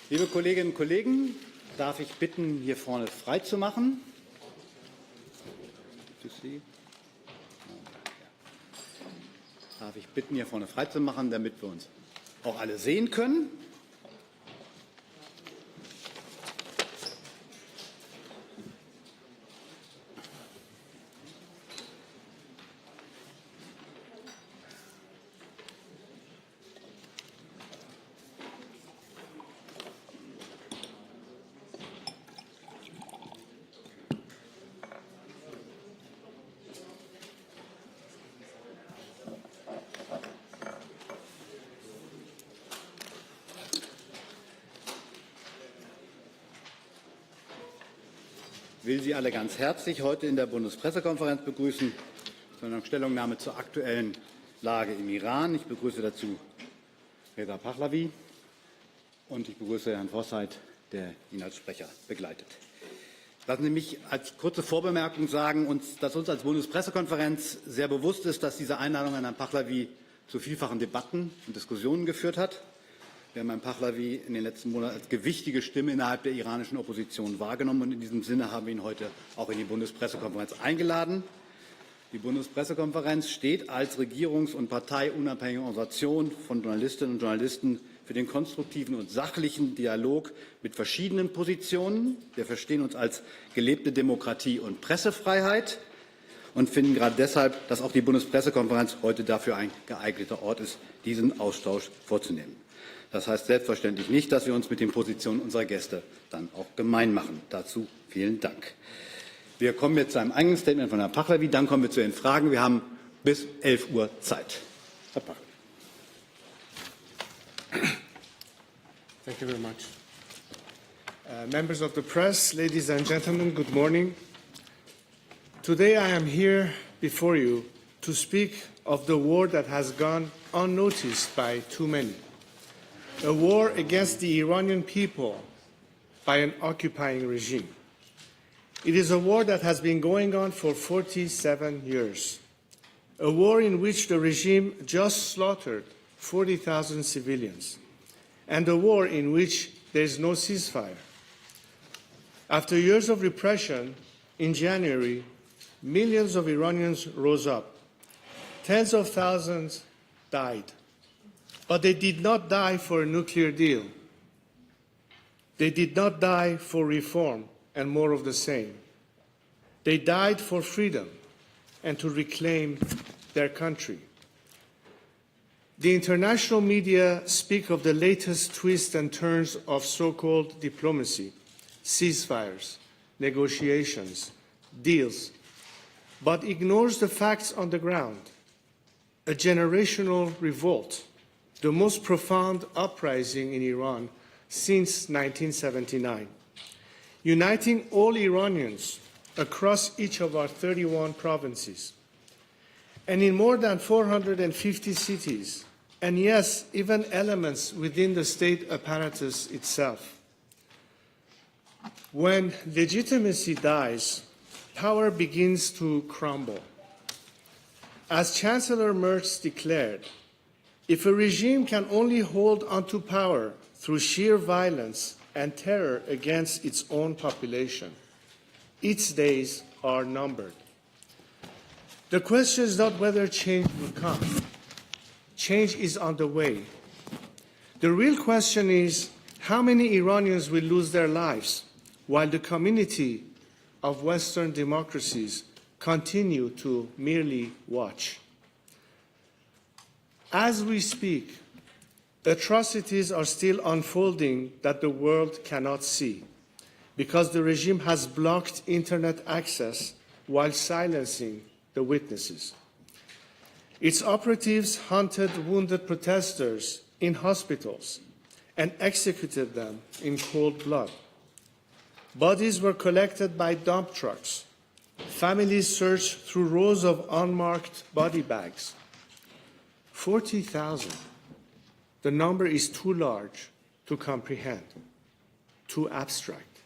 Liebe Kolleginnen und Kollegen, darf ich bitten, hier vorne frei zu machen? Darf ich bitten, hier vorne frei zu machen, damit wir uns auch alle sehen können? Ich will Sie alle ganz herzlich heute in der Bundespressekonferenz begrüßen zu einer Stellungnahme zur aktuellen Lage im Iran. Ich begrüße dazu Reza Pahlavi und ich begrüße Herrn Vossheit, der ihn als Sprecher begleitet. Lassen Sie mich als kurze Vorbemerkung sagen, dass uns als Bundespressekonferenz sehr bewusst ist, dass diese Einladung an Herrn Pahlavi zu vielfachen Debatten und Diskussionen geführt hat. Wir haben Herrn Pahlavi in den letzten Monaten als gewichtige Stimme innerhalb der iranischen Opposition wahrgenommen. Und in diesem Sinne haben wir ihn heute auch in die Bundespressekonferenz eingeladen. Die Bundespressekonferenz steht als regierungs- und parteiunabhängige Organisation von Journalistinnen und Journalisten für den konstruktiven und sachlichen Dialog mit verschiedenen Positionen. Wir verstehen uns als gelebte Demokratie und Pressefreiheit und finden gerade deshalb, dass auch die Bundespressekonferenz heute dafür ein geeigneter Ort ist, diesen Austausch vorzunehmen. Das heißt selbstverständlich nicht, dass wir uns mit den Positionen unserer Gäste dann auch gemein machen. Dazu vielen Dank. Wir kommen jetzt zu einem Eingangsstatement von Herrn Pahlavi, dann kommen wir zu den Fragen. Wir haben bis 11 Uhr Zeit. Herr Pahlavi. Thank you very much. Members of the press, ladies and gentlemen, good morning. Today I am here before you to speak of the war that has gone unnoticed by too many. A war against the Iranian people by an occupying regime. It is a war that has been going on for 47 years. A war in which the regime just slaughtered 40,000 civilians. And a war in which there is no ceasefire. After years of repression, in January, millions of Iranians rose up. Tens of thousands died. But they did not die for a nuclear deal. They did not die for reform and more of the same. They died for freedom and to reclaim their country. The international media speak of the latest twists and turns of so-called diplomacy, ceasefires, negotiations, deals, but ignores the facts on the ground. A generational revolt, the most profound uprising in Iran since 1979, uniting all Iranians across each of our 31 provinces and in more than 450 cities, and yes, even elements within the state apparatus itself. When legitimacy dies, power begins to crumble. As Chancellor Merz declared, if a regime can only hold onto power through sheer violence and terror against its own population, its days are numbered. The question is not whether change will come. Change is on the way. The real question is how many Iranians will lose their lives while the community of Western democracies continue to merely watch. As we speak, atrocities are still unfolding that the world cannot see because the regime has blocked internet access while silencing the witnesses. Its operatives hunted wounded protesters in hospitals and executed them in cold blood. Bodies were collected by dump trucks. Families searched through rows of unmarked body bags. 40,000. The number is too large to comprehend, too abstract.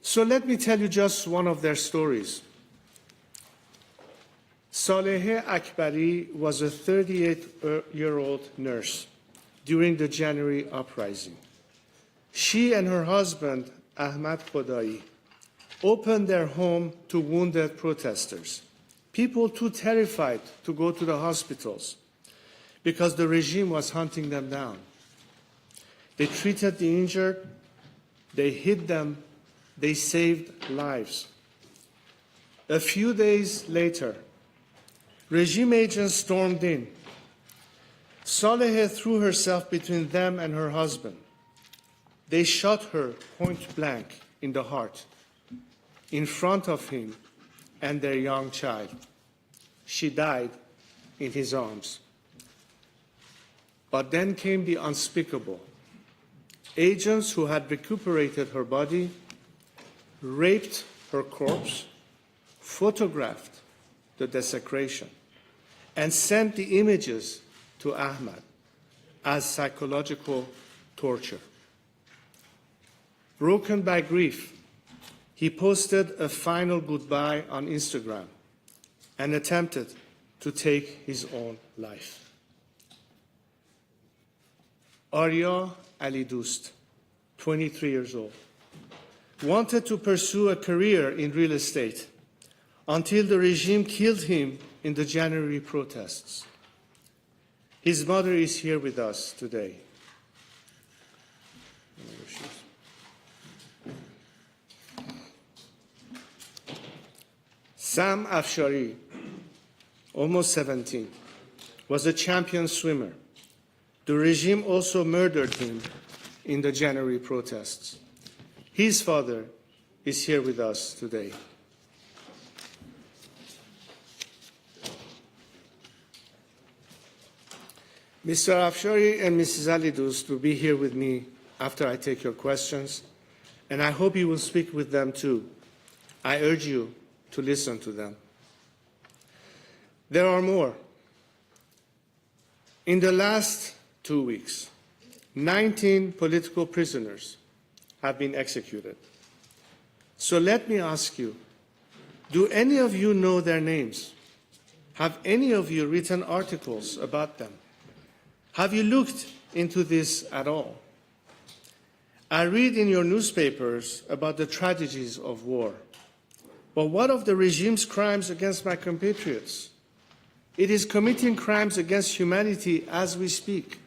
So let me tell you just one of their stories. Saleheh Akbari was a 38-year-old nurse during the January uprising. She and her husband, Ahmad Khodai, opened their home to wounded protesters, people too terrified to go to the hospitals because the regime was hunting them down. They treated the injured, they hid them, they saved lives. A few days later, regime agents stormed in. Saleh threw herself between them and her husband. They shot her point blank in the heart, in front of him and their young child. She died in his arms. But then came the unspeakable. Agents who had recuperated her body raped her corpse, photographed the desecration, and sent the images to Ahmad as psychological torture. Broken by grief, he posted a final goodbye on Instagram and attempted to take his own life. Arya Ali Dost, 23 years old, wanted to pursue a career in real estate until the regime killed him in the January protests. His mother is here with us today. Sam Afshari, almost 17, was a champion swimmer. The regime also murdered him in the January protests. His father is here with us today. Mr. Afshari and Mrs. Ali Dost will be here with me after I take your questions, and I hope you will speak with them too. I urge you to listen to them. There are more. In the last 2 weeks, 19 political prisoners have been executed. So let me ask you, do any of you know their names? Have any of you written articles about them? Have you looked into this at all? I read in your newspapers about the tragedies of war. But what of the regime's crimes against my compatriots? It is committing crimes against humanity as we speak.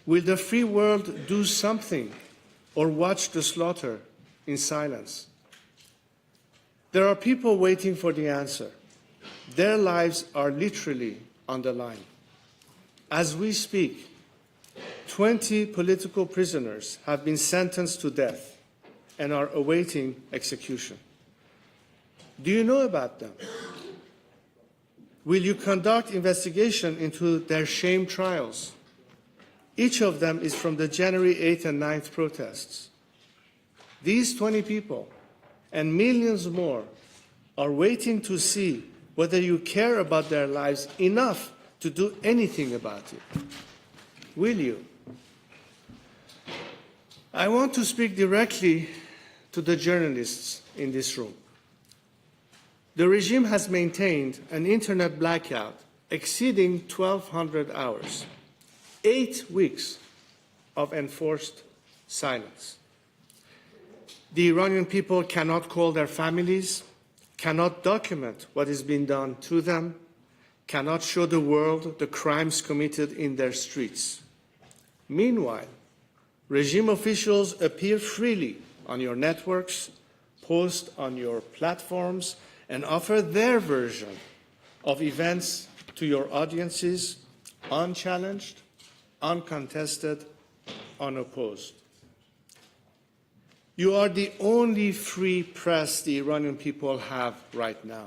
Will the free world do something or watch the slaughter in silence? There are people waiting for the answer. Their lives are literally on the line. As we speak, 20 political prisoners have been sentenced to death and are awaiting execution. Do you know about them? Will you conduct investigation into their shame trials? Each of them is from the January 8th and 9th protests. These 20 people and millions more are waiting to see whether you care about their lives enough to do anything about it. Will you? I want to speak directly to the journalists in this room. The regime has maintained an internet blackout exceeding 1,200 hours, 8 weeks of enforced silence. The Iranian people cannot call their families, cannot document what is being done to them, cannot show the world the crimes committed in their streets. Meanwhile, regime officials appear freely on your networks, post on your platforms, and offer their version of events to your audiences, unchallenged, uncontested, unopposed. You are the only free press the Iranian people have right now.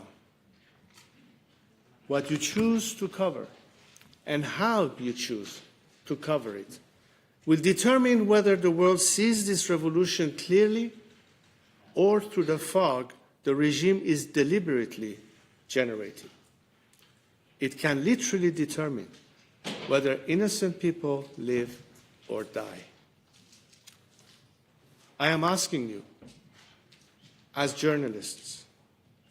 What you choose to cover and how you choose to cover it will determine whether the world sees this revolution clearly or through the fog the regime is deliberately generating. It can literally determine whether innocent people live or die. I am asking you, as journalists,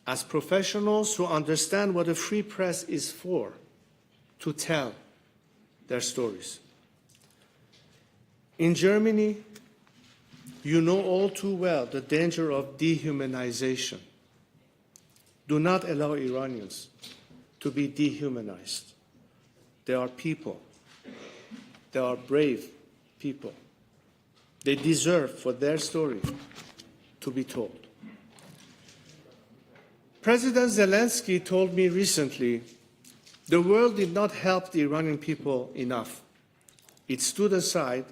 as professionals who understand what a free press is for, to tell their stories. In Germany, You know all too well the danger of dehumanization. Do not allow Iranians to be dehumanized. They are people. They are brave people. They deserve for their story to be told. President Zelensky told me recently, the world did not help the Iranian people enough. It stood aside,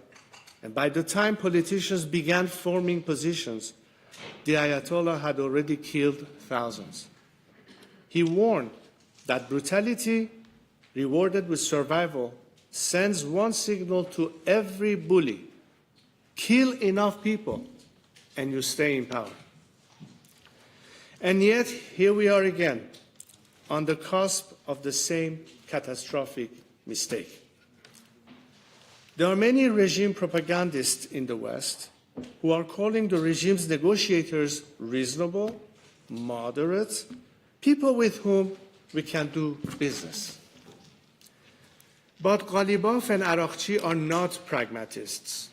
and by the time politicians began forming positions, the Ayatollah had already killed thousands. He warned that brutality rewarded with survival sends one signal to every bully: kill enough people and you stay in power. And yet, here we are again, on the cusp of the same catastrophic mistake. There are many regime propagandists in the West who are calling the regime's negotiators reasonable, moderate, people with whom we can do business. But Ghalibaf and Arakchi are not pragmatists.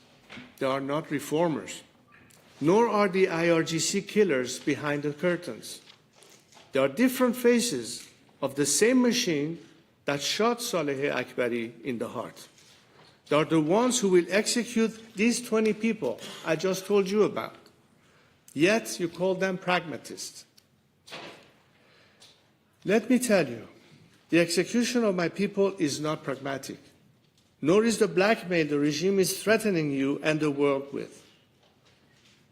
They are not reformers, nor are the IRGC killers behind the curtains. They are different faces of the same machine that shot Saleh Akbari in the heart. They are the ones who will execute these 20 people I just told you about. Yet you call them pragmatists. Let me tell you, the execution of my people is not pragmatic, nor is the blackmail the regime is threatening you and the world with.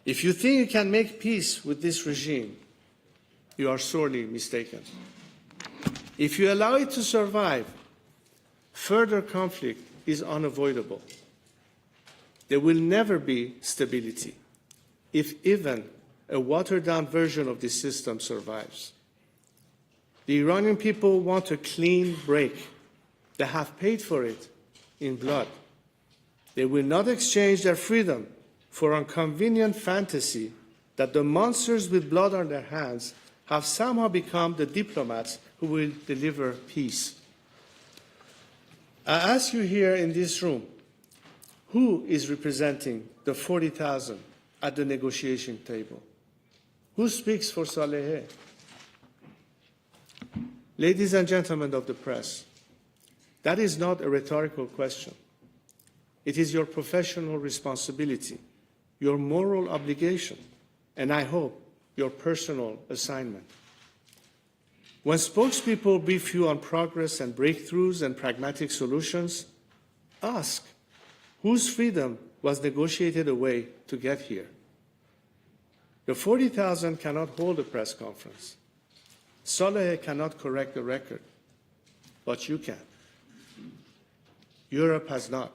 If you think you can make peace with this regime, you are sorely mistaken. If you allow it to survive, further conflict is unavoidable. There will never be stability, if even a watered-down version of this system survives. The Iranian people want a clean break. They have paid for it in blood. They will not exchange their freedom for a convenient fantasy that the monsters with blood on their hands have somehow become the diplomats who will deliver peace. I ask you here in this room, who is representing the 40,000 at the negotiation table? Who speaks for Saleh? Ladies and gentlemen of the press, that is not a rhetorical question. It is your professional responsibility, your moral obligation, and I hope your personal assignment. When spokespeople brief you on progress and breakthroughs and pragmatic solutions, ask whose freedom was negotiated away to get here. The 40,000 cannot hold a press conference. Saleh cannot correct the record, but you can. Europe has not.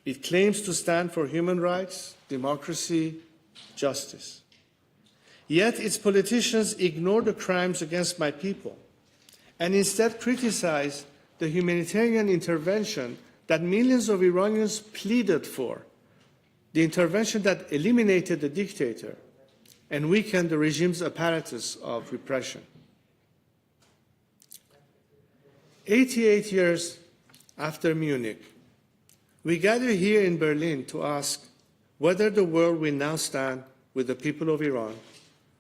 It claims to stand for human rights, democracy, justice. Yet its politicians ignore the crimes against my people and instead criticize the humanitarian intervention that millions of Iranians pleaded for, the intervention that eliminated the dictator and weakened the regime's apparatus of repression. 88 years after Munich, we gather here in Berlin to ask whether the world will now stand with the people of Iran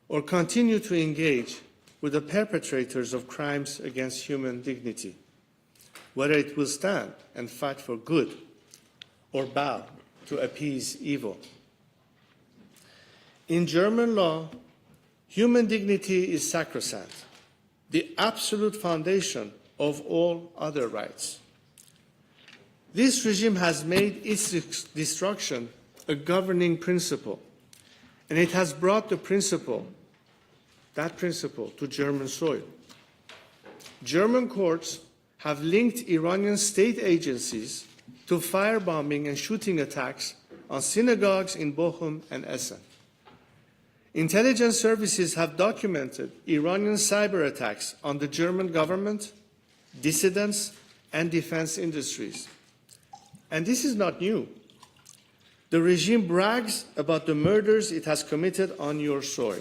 or continue to engage with the perpetrators of crimes against human dignity, whether it will stand and fight for good or bow to appease evil. In German law, human dignity is sacrosanct, the absolute foundation of all other rights. This regime has made its destruction a governing principle, and it has brought that principle to German soil. German courts have linked Iranian state agencies to firebombing and shooting attacks on synagogues in Bochum and Essen. Intelligence services have documented Iranian cyber attacks on the German government, dissidents, and defense industries. And this is not new. The regime brags about the murders it has committed on your soil,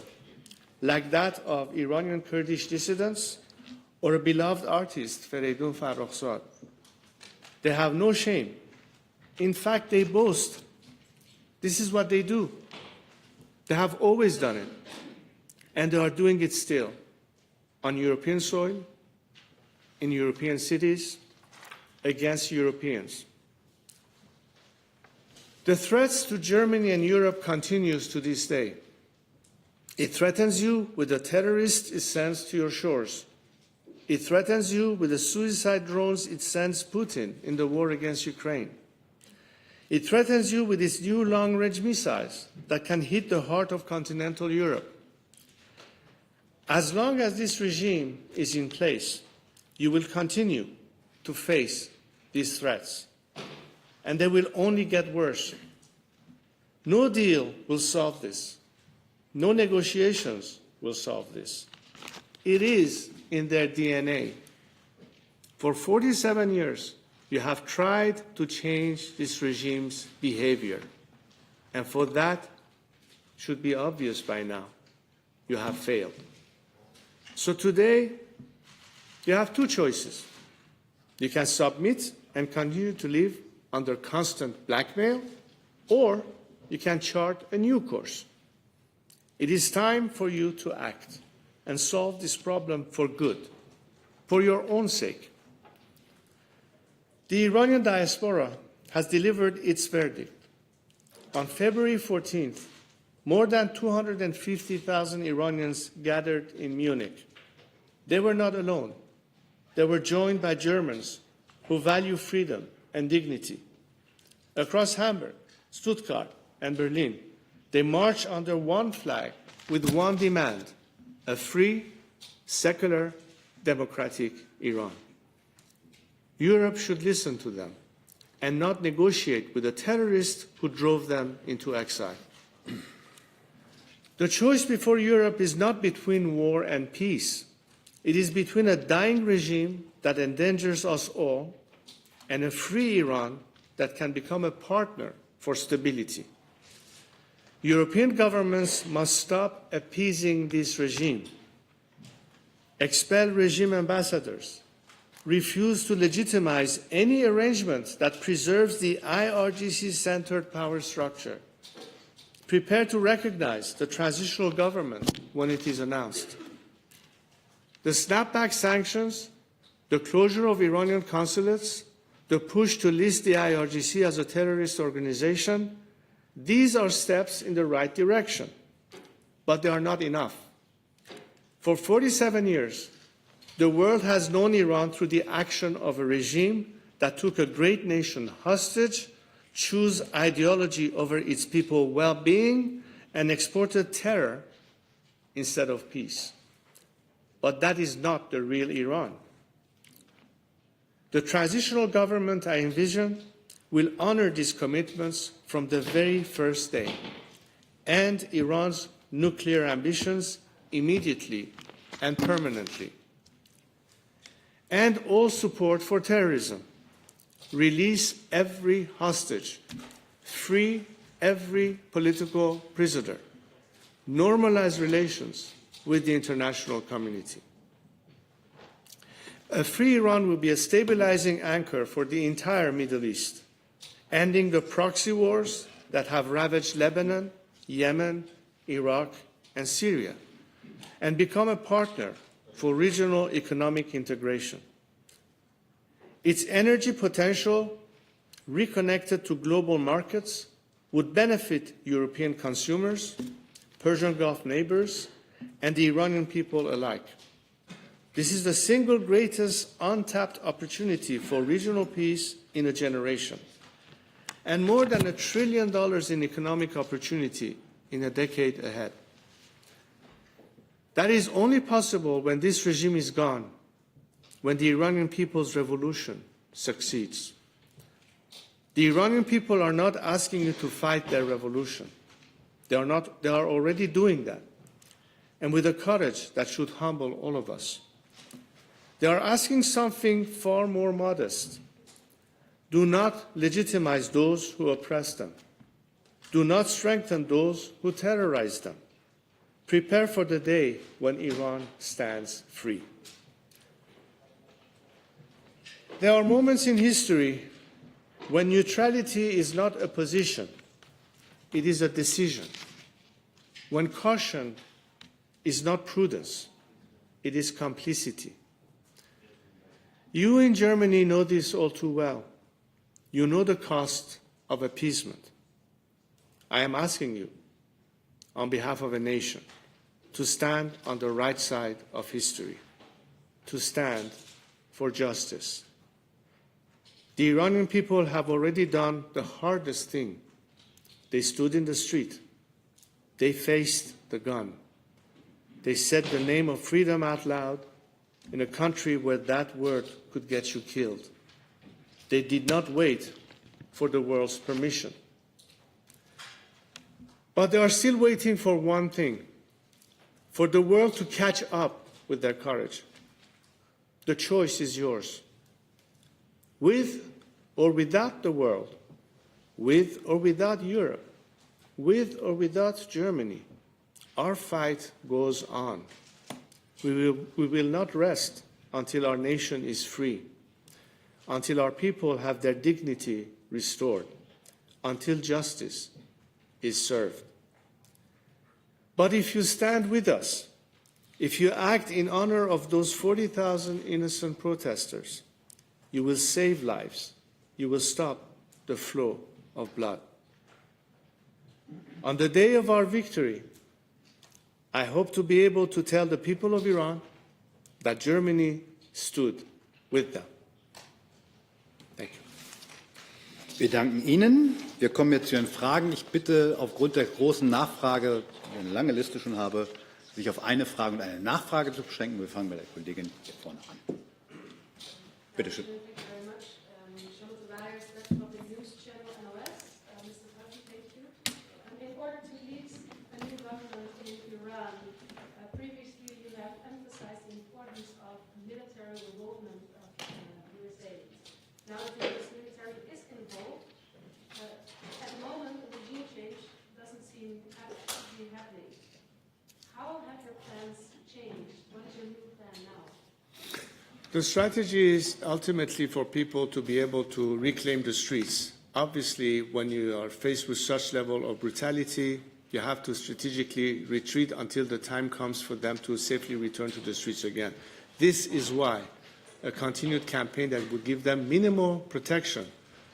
like that of Iranian Kurdish dissidents or a beloved artist, Fereydun Farrokhzad. They have no shame. In fact, they boast This is what they do. They have always done it, and they are doing it still on European soil, in European cities, against Europeans. The threats to Germany and Europe continues to this day. It threatens you with the terrorists it sends to your shores. It threatens you with the suicide drones it sends Putin in the war against Ukraine. It threatens you with its new long-range missiles that can hit the heart of continental Europe. As long as this regime is in place, you will continue to face these threats, and they will only get worse. No deal will solve this. No negotiations will solve this. It is in their DNA. For 47 years, you have tried to change this regime's behavior, and for that should be obvious by now. You have failed. So today, you have two choices. You can submit and continue to live under constant blackmail, or you can chart a new course. It is time for you to act and solve this problem for good, for your own sake. The Iranian diaspora has delivered its verdict. On February 14th, more than 250,000 Iranians gathered in Munich. They were not alone. They were joined by Germans who value freedom and dignity. Across Hamburg, Stuttgart, and Berlin, they marched under one flag with one demand: a free, secular, democratic Iran. Europe should listen to them and not negotiate with the terrorists who drove them into exile. The choice before Europe is not between war and peace. It is between a dying regime that endangers us all and a free Iran that can become a partner for stability. European governments must stop appeasing this regime, expel regime ambassadors, refuse to legitimize any arrangement that preserves the IRGC-centered power structure, prepare to recognize the transitional government when it is announced. The snapback sanctions, the closure of Iranian consulates, the push to list the IRGC as a terrorist organization, these are steps in the right direction, but they are not enough. For 47 years, the world has known Iran through the action of a regime that took a great nation hostage, chose ideology over its people's well-being, and exported terror instead of peace. But that is not the real Iran. The transitional government I envision will honor these commitments from the very first day, and Iran's nuclear ambitions immediately and permanently. And all support for terrorism. Release every hostage. Free every political prisoner. Normalize relations with the international community. A free Iran will be a stabilizing anchor for the entire Middle East, ending the proxy wars that have ravaged Lebanon, Yemen, Iraq, and Syria, and become a partner for regional economic integration. Its energy potential, reconnected to global markets, would benefit European consumers, Persian Gulf neighbors, and the Iranian people alike. This is the single greatest untapped opportunity for regional peace in a generation, and more than $1 trillion in economic opportunity in a decade ahead. That is only possible when this regime is gone, when the Iranian people's revolution succeeds. The Iranian people are not asking you to fight their revolution. They are already doing that, and with a courage that should humble all of us. They are asking something far more modest. Do not legitimize those who oppress them. Do not strengthen those who terrorize them. Prepare for the day when Iran stands free. There are moments in history when neutrality is not a position, it is a decision. When caution is not prudence, it is complicity. You in Germany know this all too well. You know the cost of appeasement. I am asking you, on behalf of a nation, to stand on the right side of history, to stand for justice. The Iranian people have already done the hardest thing. They stood in the street. They faced the gun. They said the name of freedom out loud in a country where that word could get you killed. They did not wait for the world's permission. But they are still waiting for one thing, for the world to catch up with their courage. The choice is yours. With or without the world, with or without Europe, with or without Germany, our fight goes on. We will not rest until our nation is free, until our people have their dignity restored, until justice is served. But if you stand with us, if you act in honor of those 40,000 innocent protesters, you will save lives. You will stop the flow of blood. On the day of our victory, I hope to be able to tell the people of Iran that Germany stood with them. Thank you. Wir danken Ihnen. Wir kommen jetzt zu Ihren Fragen. Ich bitte aufgrund der großen Nachfrage, die ich eine lange Liste schon habe, sich auf eine Frage und eine Nachfrage zu beschränken. Wir fangen bei der Kollegin hier vorne an. Bitte schön. Now that the US military is involved, at the moment the regime change doesn't seem to be happening. How have your plans changed? What is your new plan now? The strategy is ultimately for people to be able to reclaim the streets. Obviously, when you are faced with such level of brutality, you have to strategically retreat until the time comes for them to safely return to the streets again. This is why a continued campaign that would give them minimal protection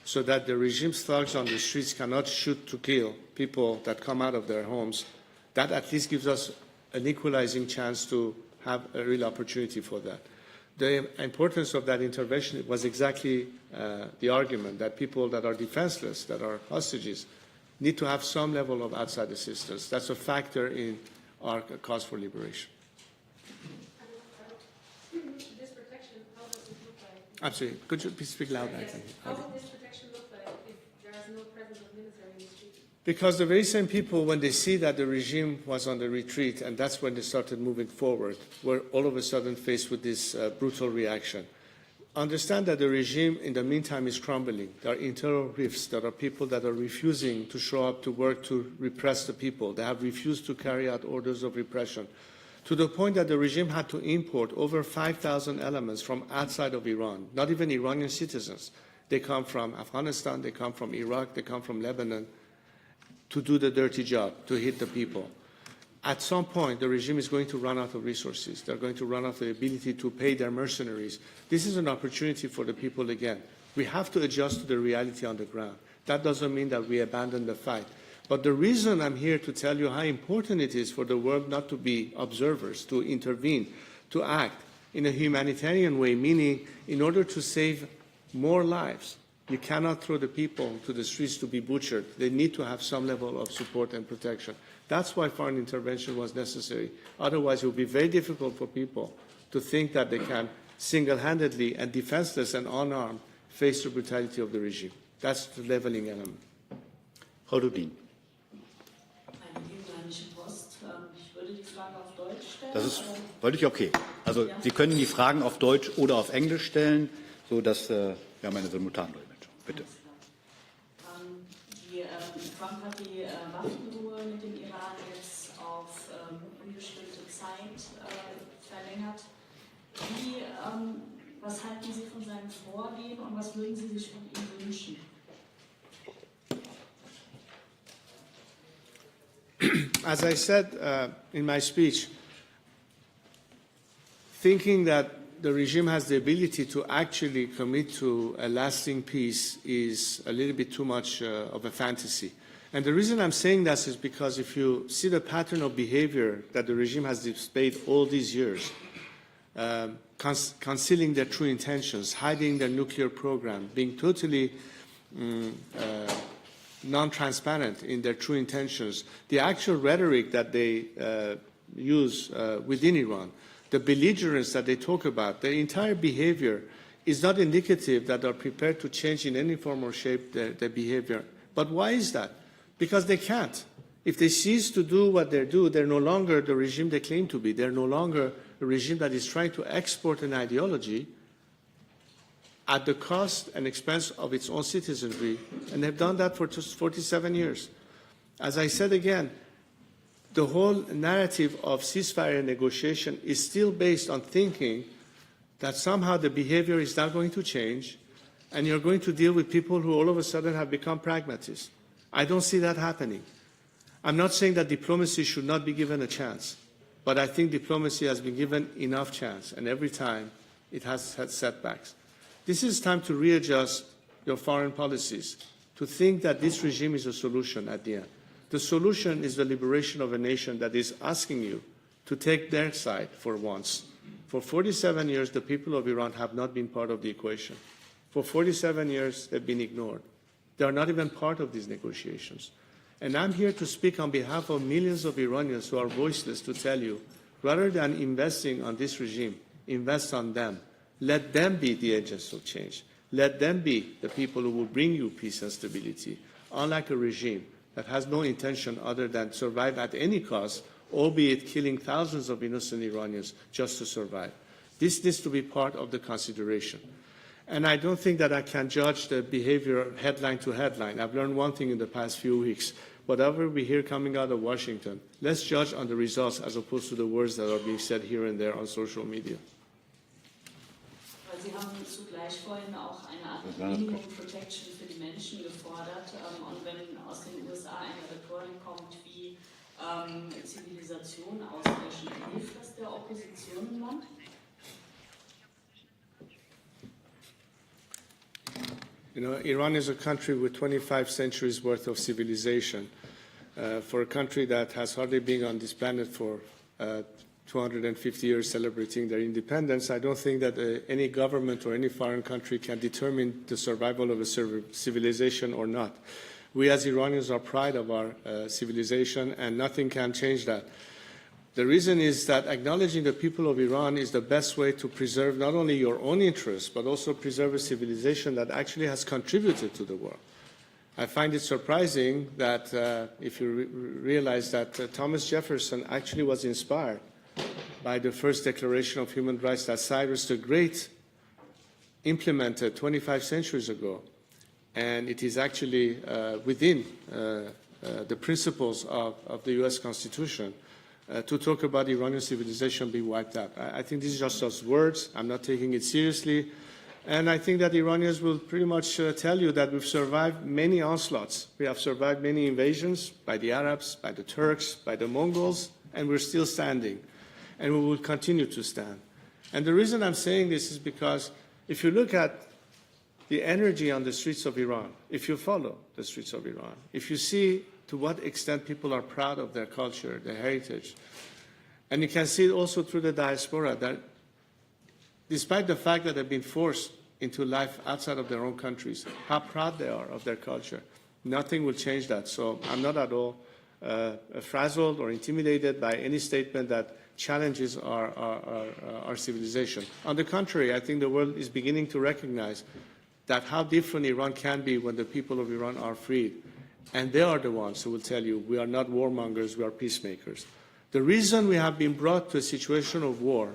so that the regime's thugs on the streets cannot shoot to kill people that come out of their homes, that at least gives us an equalizing chance to have a real opportunity for that. The importance of that intervention was exactly the argument that people that are defenseless, that are hostages, need to have some level of outside assistance. That's a factor in our cause for liberation. This protection, how does it look like? Absolutely. Could you please speak louder? Yes. How will this protection look like if there is no presence of military in the street? Because the very same people, when they see that the regime was on the retreat, and that's when they started moving forward, were all of a sudden faced with this brutal reaction. Understand that the regime, in the meantime, is crumbling. There are internal rifts. There are people that are refusing to show up to work to repress the people. They have refused to carry out orders of repression, to the point that the regime had to import over 5,000 elements from outside of Iran, not even Iranian citizens. They come from Afghanistan, they come from Iraq, they come from Lebanon, to do the dirty job, to hit the people. At some point, the regime is going to run out of resources. They're going to run out of the ability to pay their mercenaries. This is an opportunity for the people again. We have to adjust to the reality on the ground. That doesn't mean that we abandon the fight. But the reason I'm here to tell you how important it is for the world not to be observers, to intervene, to act in a humanitarian way, meaning in order to save more lives, you cannot throw the people to the streets to be butchered. They need to have some level of support and protection. That's why foreign intervention was necessary. Otherwise, it would be very difficult for people to think that they can single-handedly and defenseless and unarmed face the brutality of the regime. That's the leveling element. Frau Dudin. Eine iranische Post. Ich würde die Frage auf Deutsch stellen. Das ist völlig okay. Also ja. Sie können die Fragen auf Deutsch oder auf Englisch stellen, sodass wir haben eine Simultandolmetschung. Bitte. Trump hat die Waffenruhe mit dem Iran jetzt auf unbestimmte Zeit verlängert. Was halten Sie von seinem Vorgehen und was würden Sie sich von ihm wünschen? as I said in my speech, thinking that the regime has the ability to actually commit to a lasting peace is a little bit too much of a fantasy. And the reason I'm saying that is because if you see the pattern of behavior that the regime has displayed all these years, concealing their true intentions, hiding their nuclear program, being totally non-transparent in their true intentions, the actual rhetoric that they use within Iran, the belligerence that they talk about, their entire behavior is not indicative that they're prepared to change in any form or shape their behavior. But why is that? Because they can't. If they cease to do what they do, they're no longer the regime they claim to be. They're no longer a regime that is trying to export an ideology at the cost and expense of its own citizenry, and they've done that for just 47 years. As I said again, the whole narrative of ceasefire negotiation is still based on thinking that somehow the behavior is not going to change and you're going to deal with people who all of a sudden have become pragmatists. I don't see that happening. I'm not saying that diplomacy should not be given a chance, but I think diplomacy has been given enough chance, and every time it has had setbacks. This is time to readjust your foreign policies, to think that this regime is a solution at the end. The solution is the liberation of a nation that is asking you to take their side for once. For 47 years, the people of Iran have not been part of the equation. For 47 years, they've been ignored. They are not even part of these negotiations. And I'm here to speak on behalf of millions of Iranians who are voiceless to tell you, rather than investing on this regime, invest on them. Let them be the agents of change. Let them be the people who will bring you peace and stability, unlike a regime that has no intention other than survive at any cost, albeit killing thousands of innocent Iranians just to survive. This needs to be part of the consideration. And I don't think that I can judge the behavior headline to headline. I've learned one thing in the past few weeks. Whatever we hear coming out of Washington, let's judge on the results as opposed to the words that are being said here and there on social media. Sie haben zugleich vorhin auch eine Art Minimum Protection für die Menschen gefordert. Und wenn aus den USA eine Rhetorik kommt wie Zivilisation auslöschen, hilft das der Opposition im Land? You know, Iran is a country with 25 centuries worth of civilization. For a country that has hardly been on this planet for 250 years celebrating their independence, I don't think that any government or any foreign country can determine the survival of a civilization or not. We as Iranians are proud of our civilization, and nothing can change that. The reason is that acknowledging the people of Iran is the best way to preserve not only your own interests, but also preserve a civilization that actually has contributed to the world. I find it surprising that if you realize that Thomas Jefferson actually was inspired by the first Declaration of Human Rights that Cyrus the Great implemented 25 centuries ago. And it is actually within the principles of the U.S. Constitution to talk about Iranian civilization being wiped out. I think this is just words. I'm not taking it seriously. And I think that Iranians will pretty much tell you that we've survived many onslaughts. We have survived many invasions by the Arabs, by the Turks, by the Mongols, and we're still standing. And we will continue to stand. And the reason I'm saying this is because if you look at the energy on the streets of Iran, if you follow the streets of Iran, if you see to what extent people are proud of their culture, their heritage, and you can see it also through the diaspora that despite the fact that they've been forced into life outside of their own countries, how proud they are of their culture, nothing will change that. So I'm not at all frazzled or intimidated by any statement that challenges our civilization. On the contrary, I think the world is beginning to recognize that how different Iran can be when the people of Iran are freed. And they are the ones who will tell you, we are not warmongers, we are peacemakers. The reason we have been brought to a situation of war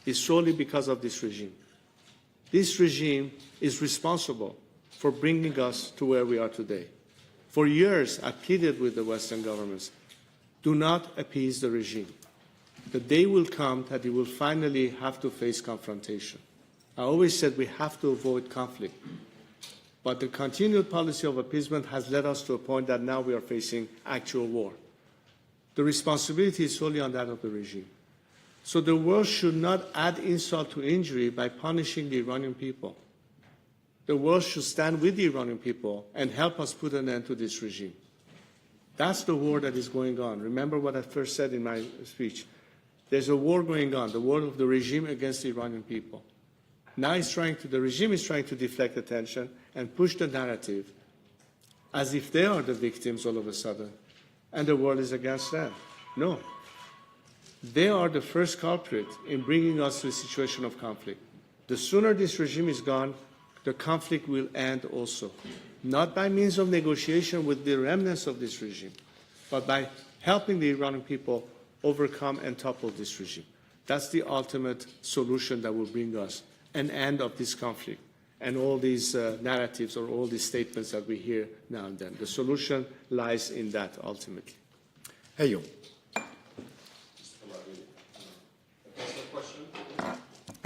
is solely because of this regime. This regime is responsible for bringing us to where we are today. For years, I pleaded with the Western governments, do not appease the regime. The day will come that you will finally have to face confrontation. I always said we have to avoid conflict. But the continued policy of appeasement has led us to a point that now we are facing actual war. The responsibility is solely on that of the regime. So the world should not add insult to injury by punishing the Iranian people. The world should stand with the Iranian people and help us put an end to this regime. That's the war that is going on. Remember what I first said in my speech. There's a war going on, the war of the regime against the Iranian people. Now the regime is trying to deflect attention and push the narrative as if they are the victims all of a sudden, and the world is against them. No. They are the first culprit in bringing us to a situation of conflict. The sooner this regime is gone, the conflict will end also. Not by means of negotiation with the remnants of this regime, but by helping the Iranian people overcome and topple this regime. That's the ultimate solution that will bring us an end of this conflict and all these narratives or all these statements that we hear now and then. The solution lies in that ultimately. Herr Jung.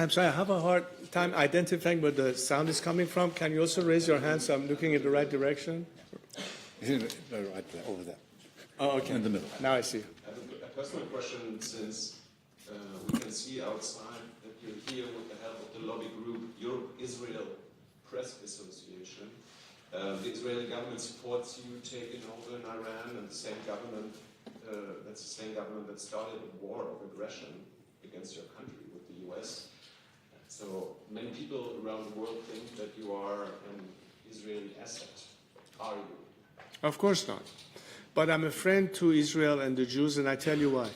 I'm sorry, I have a hard time identifying where the sound is coming from. Can you also raise your hand so I'm looking in the right direction? Right there, over there. Oh, okay. In the middle. Now I see. I have a personal question, since we can see outside that you're here with the help of the lobby group Europe-Israel Press Association. The Israeli government supports you taking over in Iran, and the same government, that's the same government that started a war of aggression against your country with the US. So many people around the world think that you are an Israeli asset. Are you? Of course not. But I'm a friend to Israel and the Jews, and I tell you why.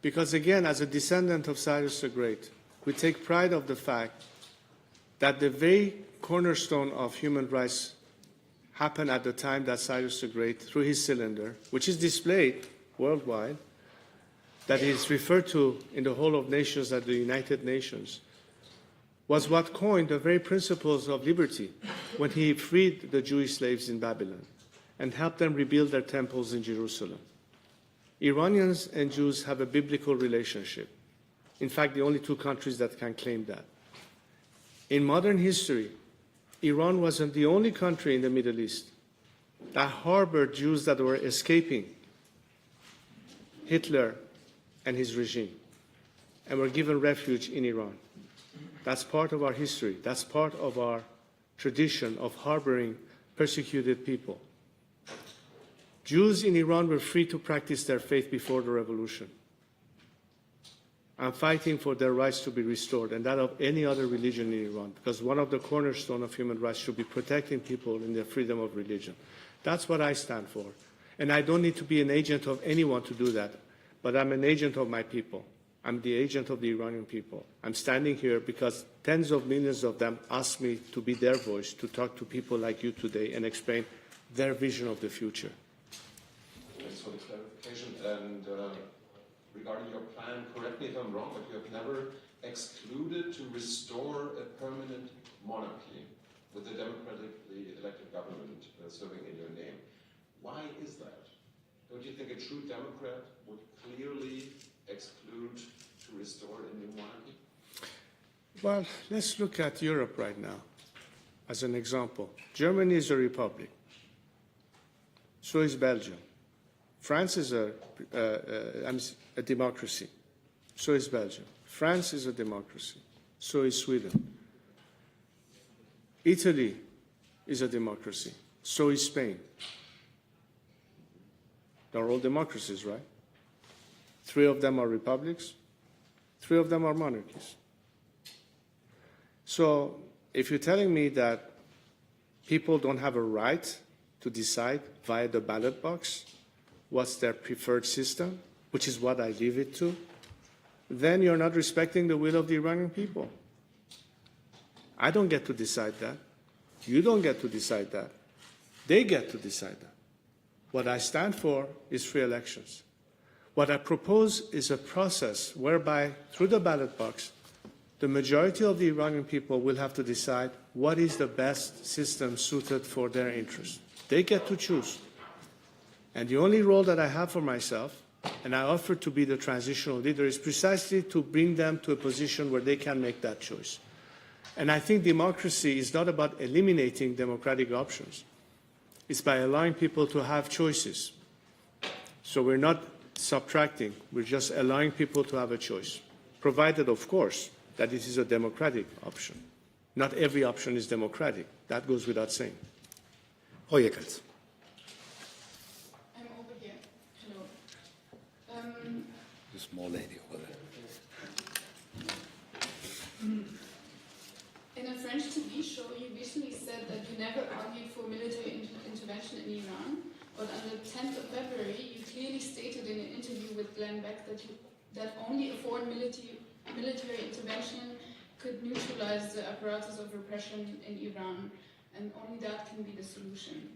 Because again, as a descendant of Cyrus the Great, we take pride of the fact that the very cornerstone of human rights happened at the time that Cyrus the Great, through his cylinder, which is displayed worldwide, that is referred to in the whole of nations as the United Nations, was what coined the very principles of liberty when he freed the Jewish slaves in Babylon and helped them rebuild their temples in Jerusalem. Iranians and Jews have a biblical relationship. In fact, the only two countries that can claim that. In modern history, Iran wasn't the only country in the Middle East that harbored Jews that were escaping Hitler and his regime and were given refuge in Iran. That's part of our history. That's part of our tradition of harboring persecuted people. Jews in Iran were free to practice their faith before the revolution. I'm fighting for their rights to be restored, and that of any other religion in Iran, because one of the cornerstones of human rights should be protecting people in their freedom of religion. That's what I stand for. And I don't need to be an agent of anyone to do that, but I'm an agent of my people. I'm the agent of the Iranian people. I'm standing here because tens of millions of them asked me to be their voice, to talk to people like you today and explain their vision of the future. Thanks for the clarification. And regarding your plan, correct me if I'm wrong, but you have never excluded to restore a permanent monarchy with a democratically elected government serving in your name. Why is that? Don't you think a true Democrat would clearly exclude to restore a new monarchy? Well, let's look at Europe right now as an example. Germany is a republic. So is Belgium. France is a democracy. So is Belgium. France is a democracy. So is Sweden. Italy is a democracy. So is Spain. They're all democracies, right? 3 of them are republics. 3 of them are monarchies. So if you're telling me that people don't have a right to decide via the ballot box what's their preferred system, which is what I leave it to, then you're not respecting the will of the Iranian people. I don't get to decide that. You don't get to decide that. They get to decide that. What I stand for is free elections. What I propose is a process whereby, through the ballot box, the majority of the Iranian people will have to decide what is the best system suited for their interests. They get to choose. And the only role that I have for myself, and I offer to be the transitional leader, is precisely to bring them to a position where they can make that choice. And I think democracy is not about eliminating democratic options. It's by allowing people to have choices. So we're not subtracting. We're just allowing people to have a choice, provided, of course, that it is a democratic option. Not every option is democratic. That goes without saying. Frau Jekels. I'm over here. Hello. The small lady over there. In a French TV show, you recently said that you never argued for military intervention in Iran, but on the 10th of February, you clearly stated in an interview with Glenn Beck that only a foreign military intervention could neutralize the apparatus of repression in Iran, and only that can be the solution.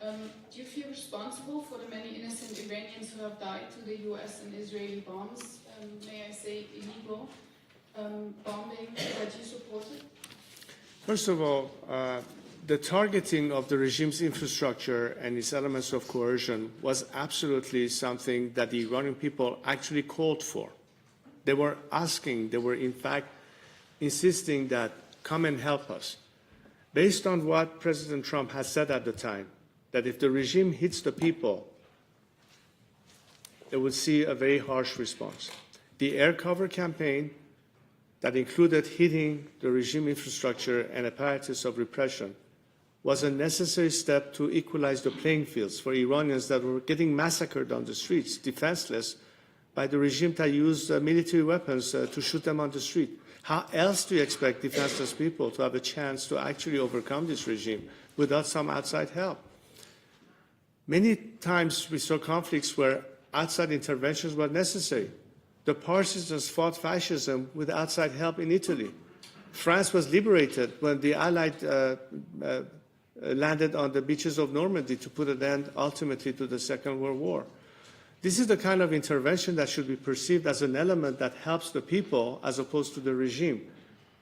Do you feel responsible for the many innocent Iranians who have died to the US and Israeli bombs, may I say illegal bombing that you supported? First of all, the targeting of the regime's infrastructure and its elements of coercion was absolutely something that the Iranian people actually called for. They were asking, they were in fact insisting that come and help us. Based on what President Trump has said at the time, that if the regime hits the people, they would see a very harsh response. The air cover campaign that included hitting the regime infrastructure and apparatus of repression was a necessary step to equalize the playing fields for Iranians that were getting massacred on the streets, defenseless, by the regime that used military weapons to shoot them on the street. How else do you expect defenseless people to have a chance to actually overcome this regime without some outside help? Many times we saw conflicts where outside interventions were necessary. The Partisans fought fascism with outside help in Italy. France was liberated when the Allied landed on the beaches of Normandy to put an end ultimately to the Second World War. This is the kind of intervention that should be perceived as an element that helps the people as opposed to the regime.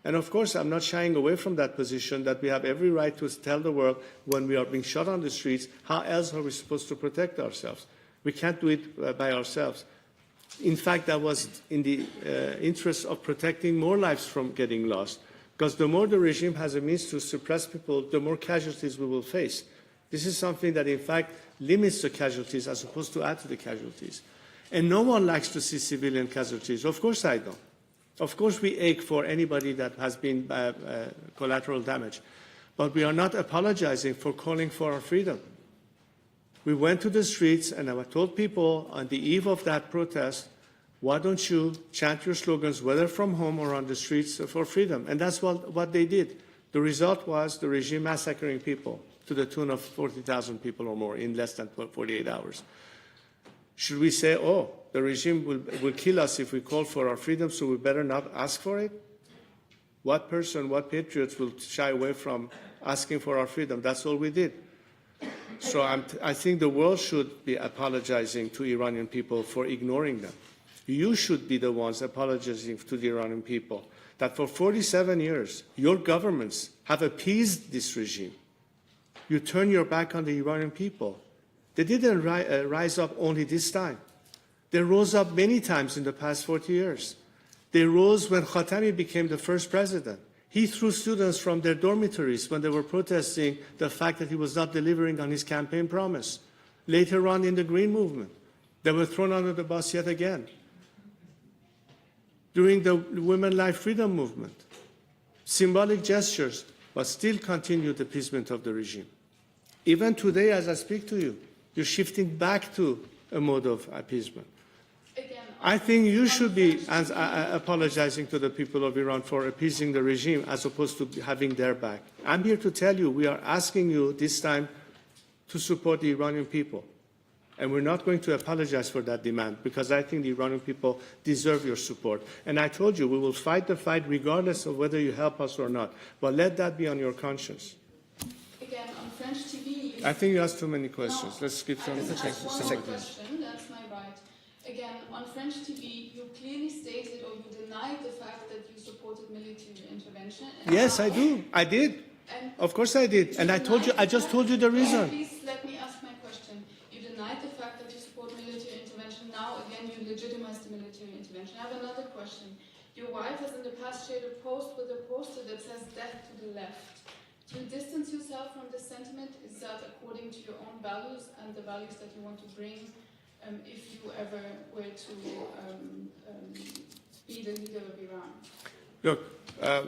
And of course, I'm not shying away from that position that we have every right to tell the world when we are being shot on the streets, how else are we supposed to protect ourselves? We can't do it by ourselves. In fact, that was in the interest of protecting more lives from getting lost, because the more the regime has a means to suppress people, the more casualties we will face. This is something that, in fact, limits the casualties as opposed to add to the casualties. And no one likes to see civilian casualties. Of course I don't. Of course we ache for anybody that has been collateral damage. But we are not apologizing for calling for our freedom. We went to the streets and I told people on the eve of that protest, why don't you chant your slogans, whether from home or on the streets, for freedom? And that's what they did. The result was the regime massacring people to the tune of 40,000 people or more in less than 48 hours. Should we say, oh, the regime will kill us if we call for our freedom, so we better not ask for it? What person, what patriots will shy away from asking for our freedom? That's all we did. So I think the world should be apologizing to Iranian people for ignoring them. You should be the ones apologizing to the Iranian people that for 47 years, your governments have appeased this regime. You turn your back on the Iranian people. They didn't rise up only this time. They rose up many times in the past 40 years. They rose when Khatami became the first president. He threw students from their dormitories when they were protesting the fact that he was not delivering on his campaign promise. Later on in the Green Movement, they were thrown under the bus yet again. During the Women Life Freedom Movement, symbolic gestures, but still continued appeasement of the regime. Even today, as I speak to you, you're shifting back to a mode of appeasement. I think you should be apologizing to the people of Iran for appeasing the regime as opposed to having their back. I'm here to tell you we are asking you this time to support the Iranian people. And we're not going to apologize for that demand because I think the Iranian people deserve your support. And I told you we will fight the fight regardless of whether you help us or not. But let that be on your conscience. Again, on French TV... I think you asked too many questions. No, Let's skip some. One more question, that's my right. Again, on French TV, you clearly stated or you denied the fact that you supported military intervention. Yes, I do. I did. Of course I did. And I just told you the reason. Please let me ask my question. You denied the fact that you support military intervention. Now, again, you legitimize the military intervention. I have another question. Your wife has in the past shared a post with a poster that says death to the left. Do you distance yourself from this sentiment? Is that according to your own values and the values that you want to bring if you ever were to be the leader of Iran? Look,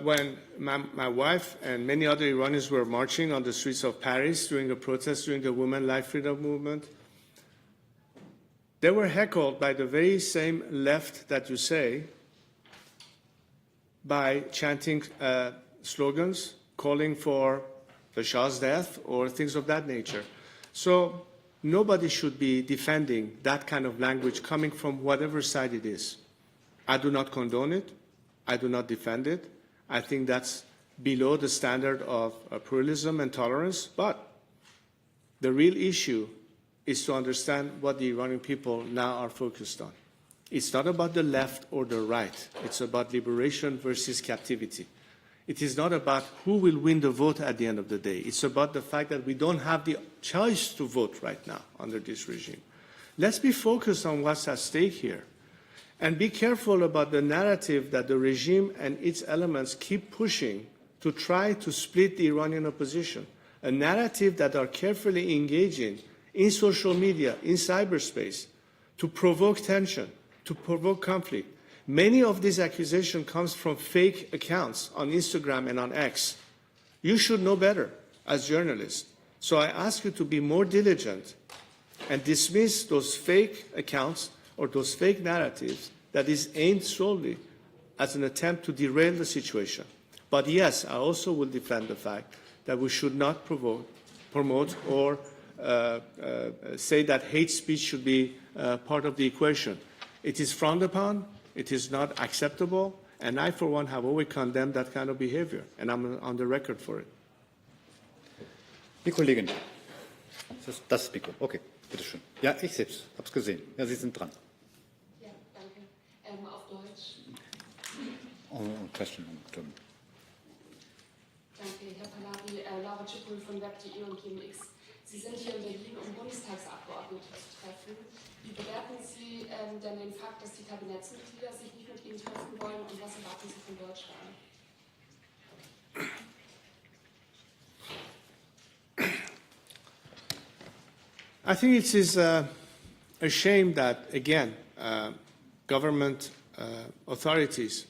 when my wife and many other Iranians were marching on the streets of Paris during a protest during the Women's Life Freedom Movement, they were heckled by the very same left that you say by chanting slogans calling for the Shah's death or things of that nature. So nobody should be defending that kind of language coming from whatever side it is. I do not condone it. I do not defend it. I think that's below the standard of pluralism and tolerance. But the real issue is to understand what the Iranian people now are focused on. It's not about the left or the right. It's about liberation versus captivity. It is not about who will win the vote at the end of the day. It's about the fact that we don't have the choice to vote right now under this regime. Let's be focused on what's at stake here. And be careful about the narrative that the regime and its elements keep pushing to try to split the Iranian opposition. A narrative that are carefully engaging in social media, in cyberspace, to provoke tension, to provoke conflict. Many of these accusations come from fake accounts on Instagram and on X. You should know better as journalists. So I ask you to be more diligent and dismiss those fake accounts or those fake narratives that is aimed solely as an attempt to derail the situation. But yes, I also will defend the fact that we should not promote or say that hate speech should be part of the equation. It is frowned upon, it is not acceptable, and I, for one, have always condemned that kind of behavior, and I'm on the record for it. Die Kollegin, das Mikro. Okay, bitteschön. Ja, ich selbst, hab's gesehen. Ja, Sie sind dran. Ja, danke. Auf Deutsch. Question. Danke, Herr Pahlavi. Laura Czipul von WELT-Team und GMX. Sie sind hier in Berlin, um Bundestagsabgeordnete zu treffen. Wie bewerten Sie denn den Fakt, dass die Kabinettsmitglieder sich nicht mit Ihnen treffen wollen, und was erwarten Sie von Deutschland? I think it is a shame that, again, government authorities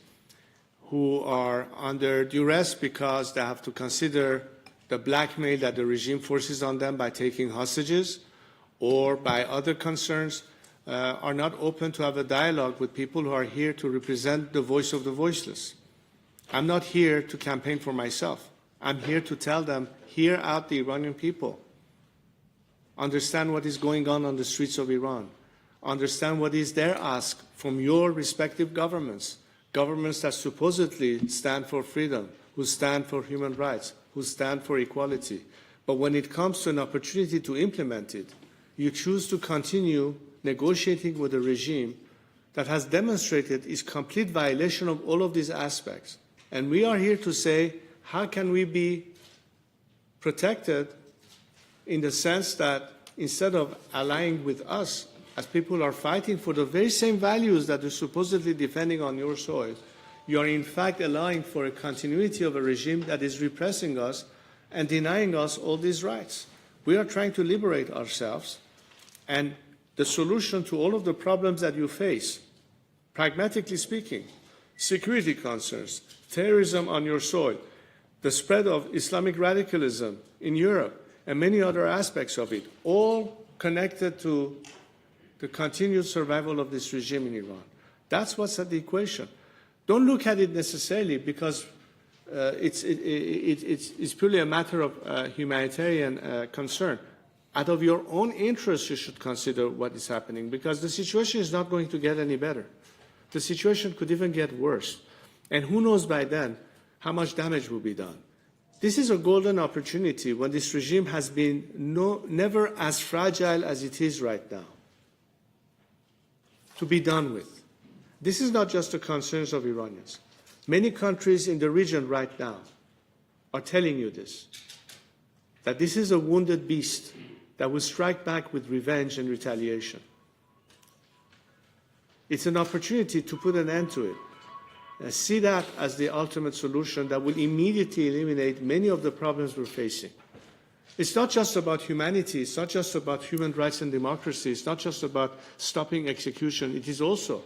who are under duress because they have to consider the blackmail that the regime forces on them by taking hostages or by other concerns are not open to have a dialogue with people who are here to represent the voice of the voiceless. I'm not here to campaign for myself. I'm here to tell them, hear out the Iranian people. Understand what is going on the streets of Iran. Understand what is their ask from your respective governments, governments that supposedly stand for freedom, who stand for human rights, who stand for equality. But when it comes to an opportunity to implement it, you choose to continue negotiating with a regime that has demonstrated its complete violation of all of these aspects. And we are here to say, how can we be protected in the sense that instead of allying with us, as people are fighting for the very same values that they're supposedly defending on your soil, you are in fact allowing for a continuity of a regime that is repressing us and denying us all these rights. We are trying to liberate ourselves, and the solution to all of the problems that you face, pragmatically speaking, security concerns, terrorism on your soil, the spread of Islamic radicalism in Europe, and many other aspects of it, all connected to the continued survival of this regime in Iran. That's what's at the equation. Don't look at it necessarily because it's purely a matter of humanitarian concern. Out of your own interest, you should consider what is happening, because the situation is not going to get any better. The situation could even get worse. And who knows by then how much damage will be done. This is a golden opportunity when this regime has been never as fragile as it is right now, to be done with. This is not just the concerns of Iranians. Many countries in the region right now are telling you this, that this is a wounded beast that will strike back with revenge and retaliation. It's an opportunity to put an end to it. And see that as the ultimate solution that will immediately eliminate many of the problems we're facing. It's not just about humanity. It's not just about human rights and democracy. It's not just about stopping execution. It is also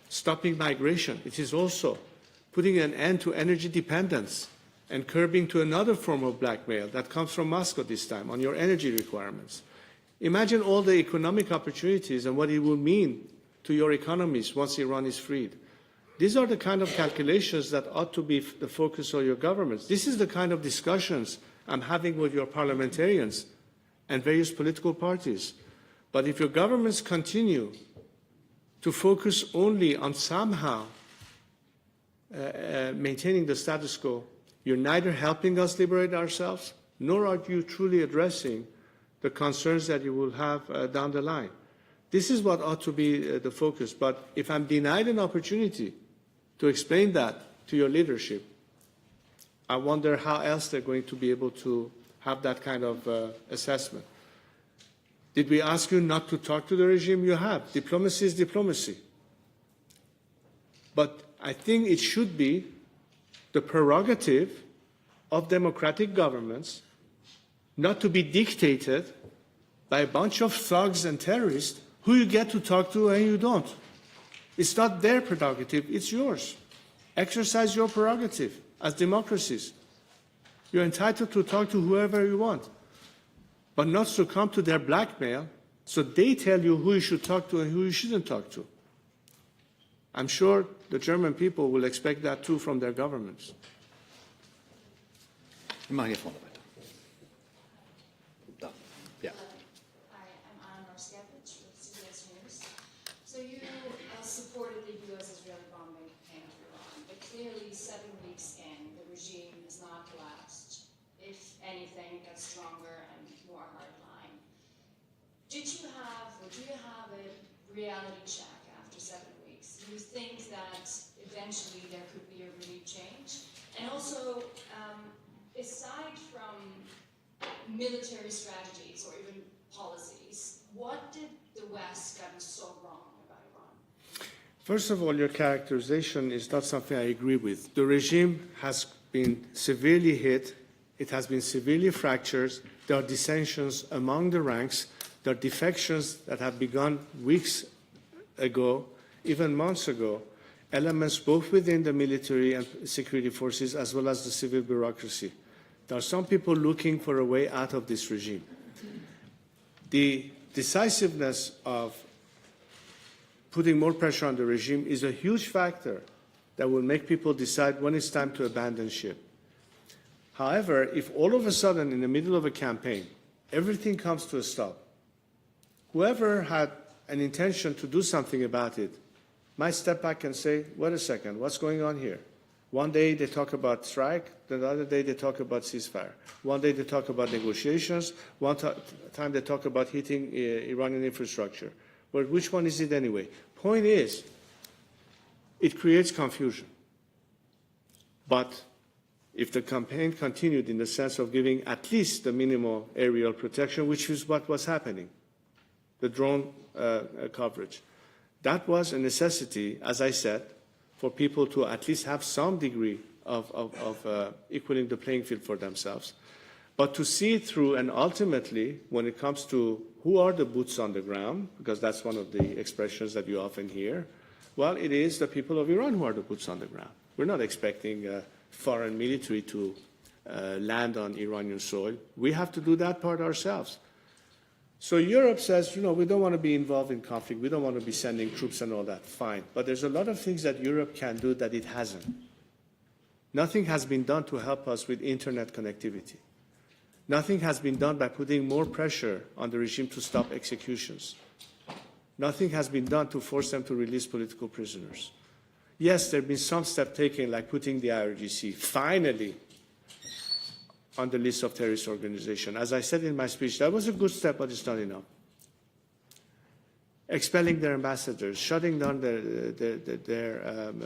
stopping migration. It is also putting an end to energy dependence and curbing to another form of blackmail that comes from Moscow this time on your energy requirements. Imagine all the economic opportunities and what it will mean to your economies once Iran is freed. These are the kind of calculations that ought to be the focus of your governments. This is the kind of discussions I'm having with your parliamentarians and various political parties. But if your governments continue to focus only on somehow maintaining the status quo, you're neither helping us liberate ourselves, nor are you truly addressing the concerns that you will have down the line. This is what ought to be the focus. But if I'm denied an opportunity to explain that to your leadership, I wonder how else they're going to be able to have that kind of assessment. Did we ask you not to talk to the regime? You have. Diplomacy is diplomacy. But I think it should be the prerogative of democratic governments not to be dictated by a bunch of thugs and terrorists who you get to talk to and you don't. It's not their prerogative, it's yours. Exercise your prerogative as democracies. You're entitled to talk to whoever you want, but not succumb to their blackmail so they tell you who you should talk to and who you shouldn't talk to. I'm sure the German people will expect that too from their governments. Wir machen hier vorne weiter. Da. Ja. Hi, I'm Anna Norskevich with CBS News. So you supported the U.S.-Israeli bombing campaign of Iran, but clearly 7 weeks in, the regime has not collapsed. If anything, it gets stronger and more hardline. Did you have, or do you have a reality check after 7 weeks? Do you think that eventually there could be a real change? And also, aside from military strategies or even policies, what did the West get so wrong about Iran? First of all, your characterization is not something I agree with. The regime has been severely hit. It has been severely fractured. There are dissensions among the ranks. There are defections that have begun weeks ago, even months ago, elements both within the military and security forces as well as the civil bureaucracy. There are some people looking for a way out of this regime. The decisiveness of putting more pressure on the regime is a huge factor that will make people decide when it's time to abandon ship. However, if all of a sudden in the middle of a campaign, everything comes to a stop, whoever had an intention to do something about it might step back and say, wait a second, what's going on here? One day they talk about strike, the other day they talk about ceasefire. One day they talk about negotiations, one time they talk about hitting Iranian infrastructure. Well, which one is it anyway? Point is, it creates confusion. But if the campaign continued in the sense of giving at least the minimal aerial protection, which is what was happening, the drone coverage, that was a necessity, as I said, for people to at least have some degree of equaling the playing field for themselves. But to see it through, and ultimately, when it comes to who are the boots on the ground, because that's one of the expressions that you often hear, well, it is the people of Iran who are the boots on the ground. We're not expecting foreign military to land on Iranian soil. We have to do that part ourselves. So Europe says, you know, we don't want to be involved in conflict. We don't want to be sending troops and all that. Fine. But there's a lot of things that Europe can do that it hasn't. Nothing has been done to help us with internet connectivity. Nothing has been done by putting more pressure on the regime to stop executions. Nothing has been done to force them to release political prisoners. Yes, there have been some steps taken, like putting the IRGC finally on the list of terrorist organizations. As I said in my speech, that was a good step, but it's not enough. Expelling their ambassadors, shutting down their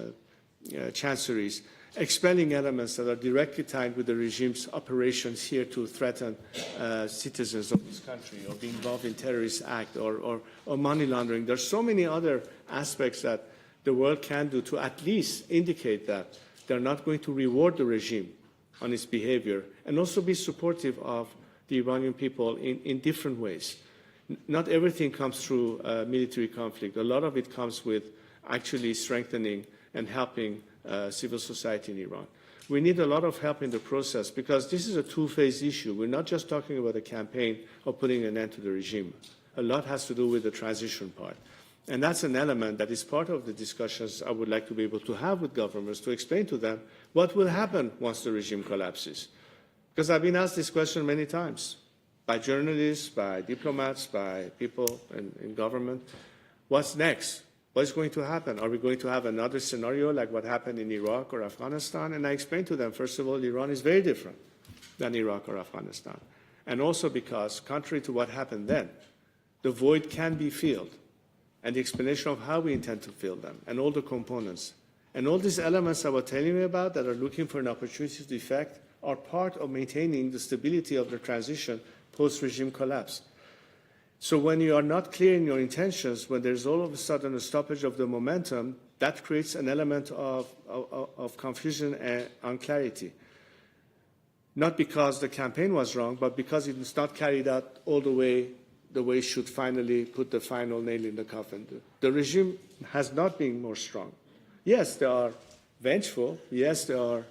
chancelleries, expelling elements that are directly tied with the regime's operations here to threaten citizens of this country, or be involved in terrorist act, or money laundering. There's so many other aspects that the world can do to at least indicate that they're not going to reward the regime on its behavior, and also be supportive of the Iranian people in different ways. Not everything comes through military conflict. A lot of it comes with actually strengthening and helping civil society in Iran. We need a lot of help in the process because this is a two-phase issue. We're not just talking about a campaign of putting an end to the regime. A lot has to do with the transition part. And that's an element that is part of the discussions I would like to be able to have with governments to explain to them what will happen once the regime collapses. Because I've been asked this question many times by journalists, by diplomats, by people in government. What's next? What's going to happen? Are we going to have another scenario like what happened in Iraq or Afghanistan? And I explained to them, first of all, Iran is very different than Iraq or Afghanistan. And also because, contrary to what happened then, the void can be filled. And the explanation of how we intend to fill them, and all the components. And all these elements I was telling you about that are looking for an opportunity to effect are part of maintaining the stability of the transition post-regime collapse. So when you are not clear in your intentions, when there's all of a sudden a stoppage of the momentum, that creates an element of confusion and unclarity. Not because the campaign was wrong, but because it is not carried out all the way it should finally put the final nail in the coffin. The regime has not been more strong. Yes, they are vengeful. Yes, they are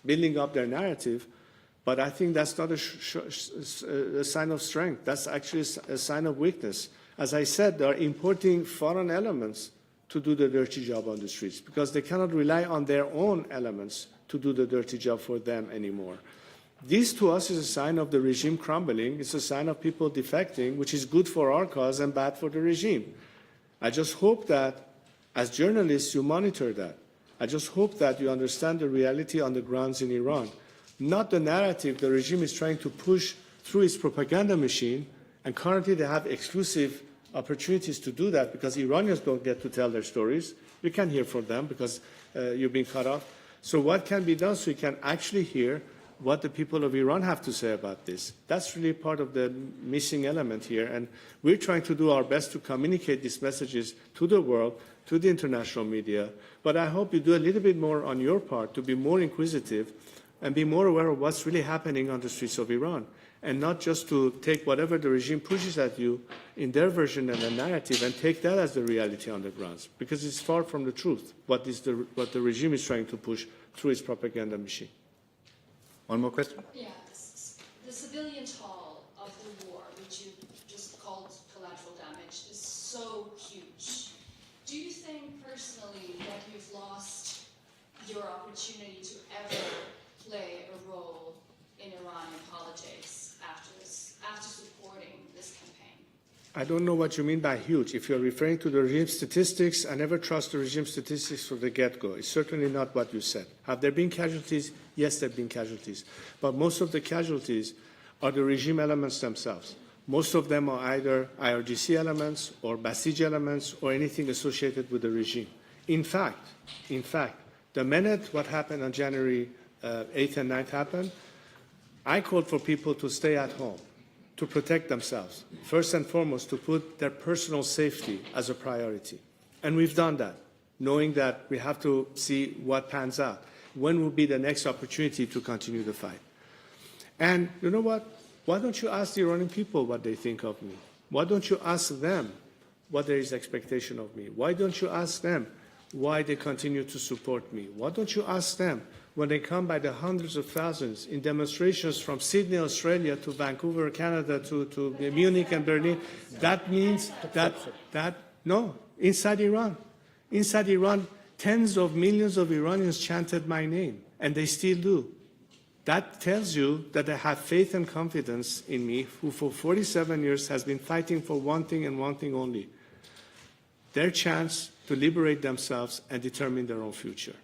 building up their narrative. But I think that's not a sign of strength. That's actually a sign of weakness. As I said, they are importing foreign elements to do the dirty job on the streets because they cannot rely on their own elements to do the dirty job for them anymore. This, to us, is a sign of the regime crumbling. It's a sign of people defecting, which is good for our cause and bad for the regime. I just hope that, as journalists, you monitor that. I just hope that you understand the reality on the grounds in Iran. Not the narrative the regime is trying to push through its propaganda machine, and currently they have exclusive opportunities to do that because Iranians don't get to tell their stories. You can't hear from them because you're being cut off. So what can be done so you can actually hear what the people of Iran have to say about this? That's really part of the missing element here, and we're trying to do our best to communicate these messages to the world, to the international media, but I hope you do a little bit more on your part to be more inquisitive and be more aware of what's really happening on the streets of Iran, and not just to take whatever the regime pushes at you in their version and the narrative and take that as the reality on the grounds, because it's far from the truth, what the regime is trying to push through its propaganda machine. One more question? Yes. The civilian toll of the war, which you just called collateral damage, is so huge. Do you think personally that you've lost your opportunity to ever play a role in Iranian politics after supporting this campaign? I don't know what you mean by huge. If you're referring to the regime statistics, I never trust the regime statistics from the get-go. It's certainly not what you said. Have there been casualties? Yes, there have been casualties. But most of the casualties are the regime elements themselves. Most of them are either IRGC elements or Basij elements or anything associated with the regime. In fact, the minute what happened on January 8th and 9th happened, I called for people to stay at home, to protect themselves, first and foremost, to put their personal safety as a priority. And we've done that, knowing that we have to see what pans out. When will be the next opportunity to continue the fight? And you know what? Why don't you ask the Iranian people what they think of me? Why don't you ask them what there is expectation of me? Why don't you ask them why they continue to support me? Why don't you ask them when they come by the hundreds of thousands in demonstrations from Sydney, Australia to Vancouver, Canada, to Munich and Berlin? That means no, inside Iran. Inside Iran, tens of millions of Iranians chanted my name, and they still do. That tells you that they have faith and confidence in me, who for 47 years has been fighting for one thing and one thing only: their chance to liberate themselves and determine their own future.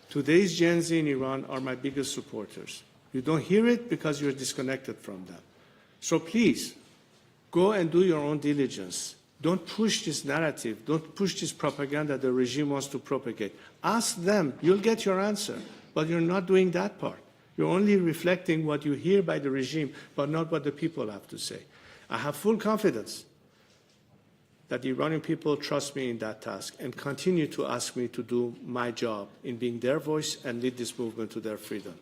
Today's Gen Z in Iran are my biggest supporters. You don't hear it because you're disconnected from them. So please, go and do your own diligence. Don't push this narrative. Don't push this propaganda the regime wants to propagate. Ask them. You'll get your answer. But you're not doing that part. You're only reflecting what you hear by the regime, but not what the people have to say. I have full confidence that the Iranian people trust me in that task and continue to ask me to do my job in being their voice and lead this movement to their freedom.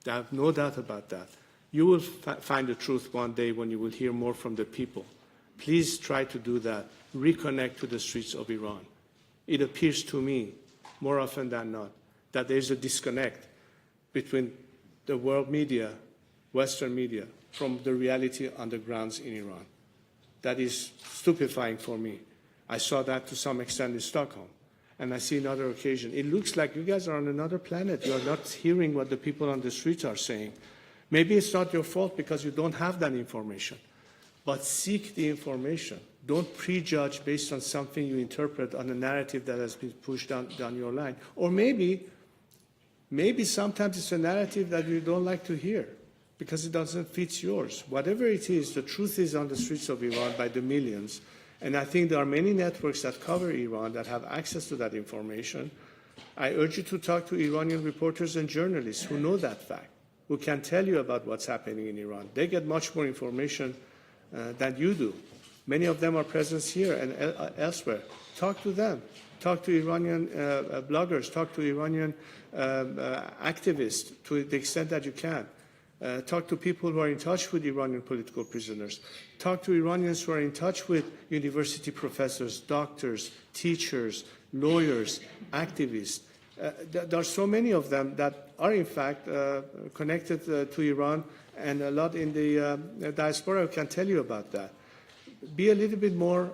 I have no doubt about that. You will find the truth one day when you will hear more from the people. Please try to do that. Reconnect to the streets of Iran. It appears to me, more often than not, that there is a disconnect between the world media, Western media, from the reality on the grounds in Iran. That is stupefying for me. I saw that to some extent in Stockholm, and I see another occasion. It looks like you guys are on another planet. You are not hearing what the people on the streets are saying. Maybe it's not your fault because you don't have that information, but seek the information. Don't prejudge based on something you interpret on a narrative that has been pushed down your line. Or maybe sometimes it's a narrative that you don't like to hear because it doesn't fit yours. Whatever it is, the truth is on the streets of Iran by the millions. And I think there are many networks that cover Iran that have access to that information. I urge you to talk to Iranian reporters and journalists who know that fact, who can tell you about what's happening in Iran. They get much more information than you do. Many of them are present here and elsewhere. Talk to them. Talk to Iranian bloggers. Talk to Iranian activists to the extent that you can. Talk to people who are in touch with Iranian political prisoners. Talk to Iranians who are in touch with university professors, doctors, teachers, lawyers, activists. There are so many of them that are in fact connected to Iran, and a lot in the diaspora can tell you about that. Be a little bit more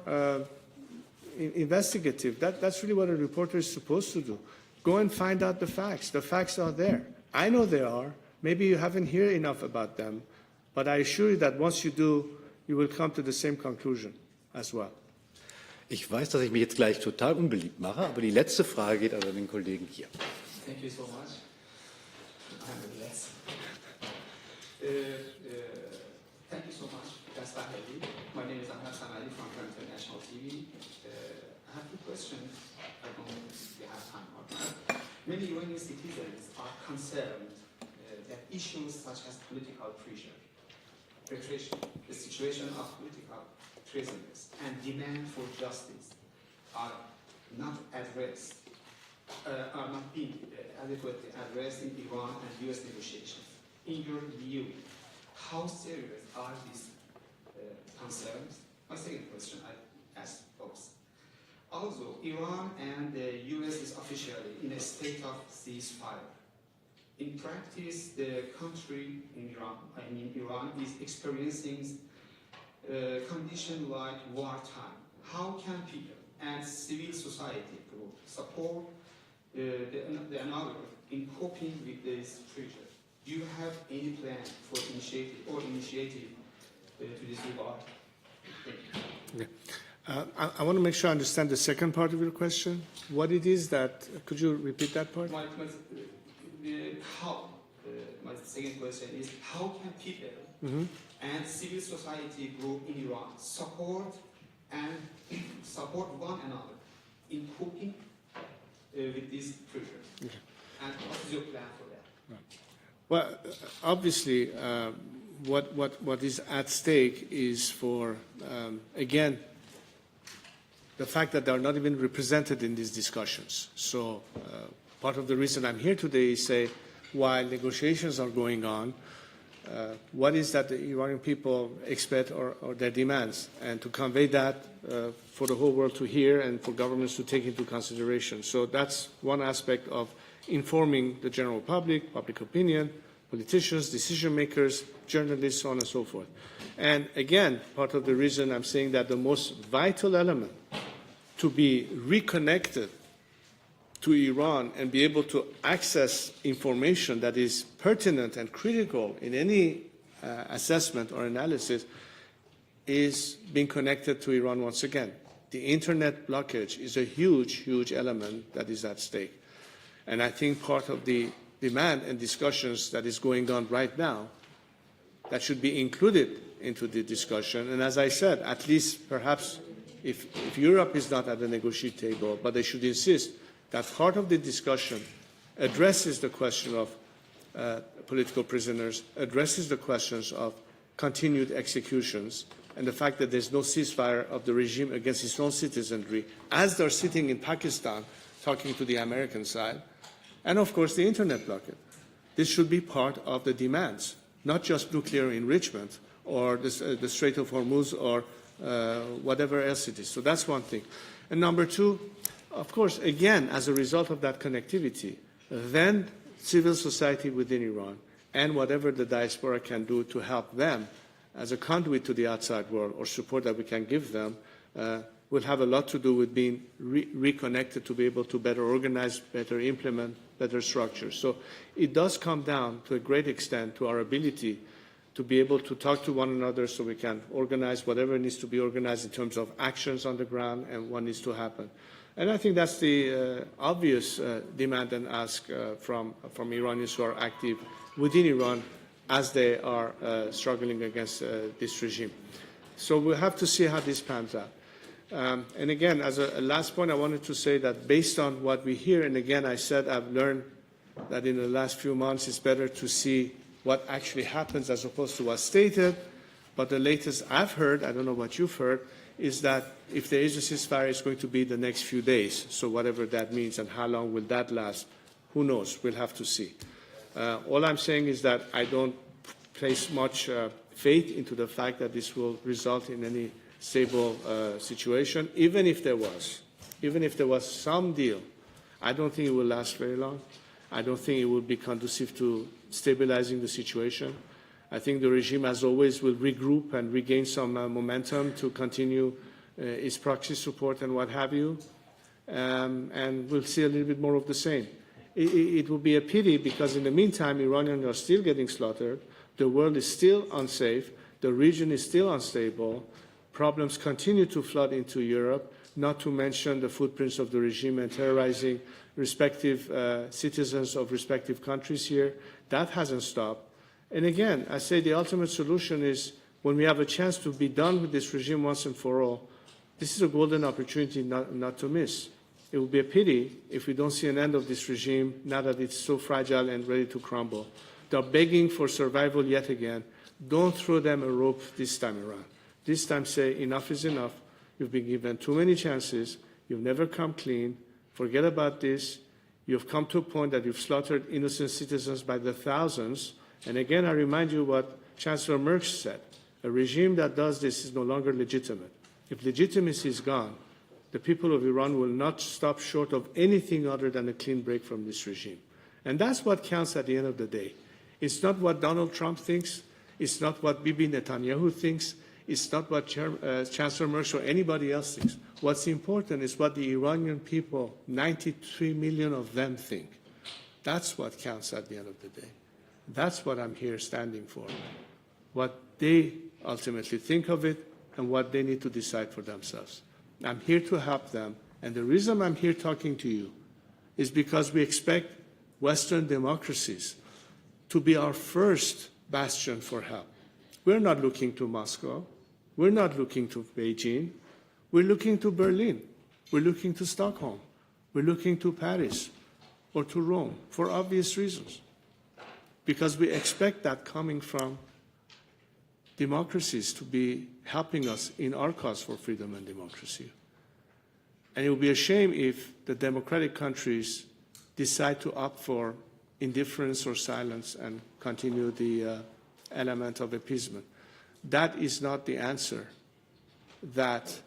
investigative. That's really what a reporter is supposed to do. Go and find out the facts. The facts are there. I know they are. Maybe you haven't heard enough about them, but I assure you that once you do, you will come to the same conclusion as well. Ich weiß, dass ich mich jetzt gleich total unbeliebt mache, aber die letzte Frage geht an den Kollegen hier. Thank you so much. I'm the last. Thank you so much, Reza Pahlavi. My name is Angaben from International TV. I have two questions. I don't know if we have time or not. Many Iranian citizens are concerned that issues such as political pressure, repression, the situation of political prisoners, and demand for justice are not addressed, are not being adequately addressed in Iran and US negotiations. In your view, how serious are these concerns? My second question, I ask both. Also, Iran and the US is officially in a state of ceasefire. In practice, the country in Iran is experiencing conditions like wartime. How can people and civil society groups support the another in coping with this pressure? Do you have any plan for initiative to this regard? Thank you. Okay. I want to make sure I understand the second part of your question. What it is that, could you repeat that part? My second question is, how can people and civil society group in Iran support one another in coping with this pressure? Okay. And what is your plan for that? Right. Well, obviously, what is at stake is for, again, the fact that they are not even represented in these discussions. So part of the reason I'm here today is say, while negotiations are going on, what is that the Iranian people expect or their demands, and to convey that for the whole world to hear and for governments to take into consideration. So that's one aspect of informing the general public, public opinion, politicians, decision makers, journalists, so on and so forth. And again, part of the reason I'm saying that the most vital element to be reconnected to Iran and be able to access information that is pertinent and critical in any assessment or analysis is being connected to Iran once again. The internet blockage is a huge, huge element that is at stake. And I think part of the demand and discussions that is going on right now that should be included into the discussion. And as I said, at least perhaps if Europe is not at the negotiating table, but they should insist that part of the discussion addresses the question of political prisoners, addresses the questions of continued executions, and the fact that there's no ceasefire of the regime against its own citizenry, as they're sitting in Pakistan talking to the American side, and of course the internet blockade. This should be part of the demands not just nuclear enrichment or the Strait of Hormuz or whatever else it is. So that's one thing. And number two, of course, again, as a result of that connectivity, then civil society within Iran and whatever the diaspora can do to help them as a conduit to the outside world or support that we can give them will have a lot to do with being reconnected to be able to better organize, better implement, better structure. So it does come down to a great extent to our ability to be able to talk to one another so we can organize whatever needs to be organized in terms of actions on the ground and what needs to happen. And I think that's the obvious demand and ask from Iranians who are active within Iran as they are struggling against this regime. So we'll have to see how this pans out. And again, as a last point, I wanted to say that based on what we hear, and again, I said I've learned that in the last few months it's better to see what actually happens as opposed to what's stated. But the latest I've heard, I don't know what you've heard, is that if there is a ceasefire, it's going to be the next few days. So whatever that means and how long will that last, who knows? We'll have to see. All I'm saying is that I don't place much faith into the fact that this will result in any stable situation, even if there was some deal. I don't think it will last very long. I don't think it will be conducive to stabilizing the situation. I think the regime, as always, will regroup and regain some momentum to continue its proxy support and what have you, and we'll see a little bit more of the same. It will be a pity because in the meantime, Iranians are still getting slaughtered, the world is still unsafe, the region is still unstable, problems continue to flood into Europe, not to mention the footprints of the regime and terrorizing respective citizens of respective countries here. That hasn't stopped. And again, I say the ultimate solution is when we have a chance to be done with this regime once and for all, this is a golden opportunity not to miss. It would be a pity if we don't see an end of this regime now that it's so fragile and ready to crumble. They're begging for survival yet again. Don't throw them a rope this time around. This time say enough is enough. You've been given too many chances. You've never come clean. Forget about this. You've come to a point that you've slaughtered innocent citizens by the thousands. And again, I remind you what Chancellor Merkel said. A regime that does this is no longer legitimate. If legitimacy is gone, the people of Iran will not stop short of anything other than a clean break from this regime. And that's what counts at the end of the day. It's not what Donald Trump thinks. It's not what Bibi Netanyahu thinks. It's not what Chancellor Merkel or anybody else thinks. What's important is what the Iranian people, 93 million of them, think. That's what counts at the end of the day. That's what I'm here standing for, what they ultimately think of it and what they need to decide for themselves. I'm here to help them, and the reason I'm here talking to you is because we expect Western democracies to be our first bastion for help. We're not looking to Moscow. We're not looking to Beijing. We're looking to Berlin. We're looking to Stockholm. We're looking to Paris or to Rome for obvious reasons. Because we expect that coming from democracies to be helping us in our cause for freedom and democracy. And it would be a shame if the democratic countries decide to opt for indifference or silence and continue the element of appeasement. That is not the answer that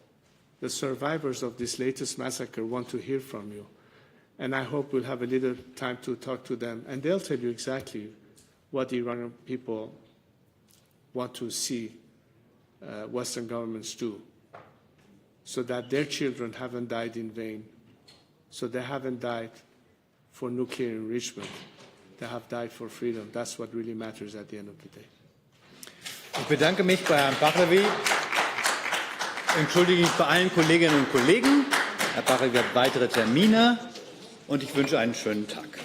the survivors of this latest massacre want to hear from you. And I hope we'll have a little time to talk to them, and they'll tell you exactly what the Iranian people want to see Western governments do, so that their children haven't died in vain, so they haven't died for nuclear enrichment, they have died for freedom. That's what really matters at the end of the day. Ich bedanke mich bei Herrn Pahlavi, entschuldige mich bei allen Kolleginnen und Kollegen. Herr Pahlavi hat weitere Termine und ich wünsche einen schönen Tag.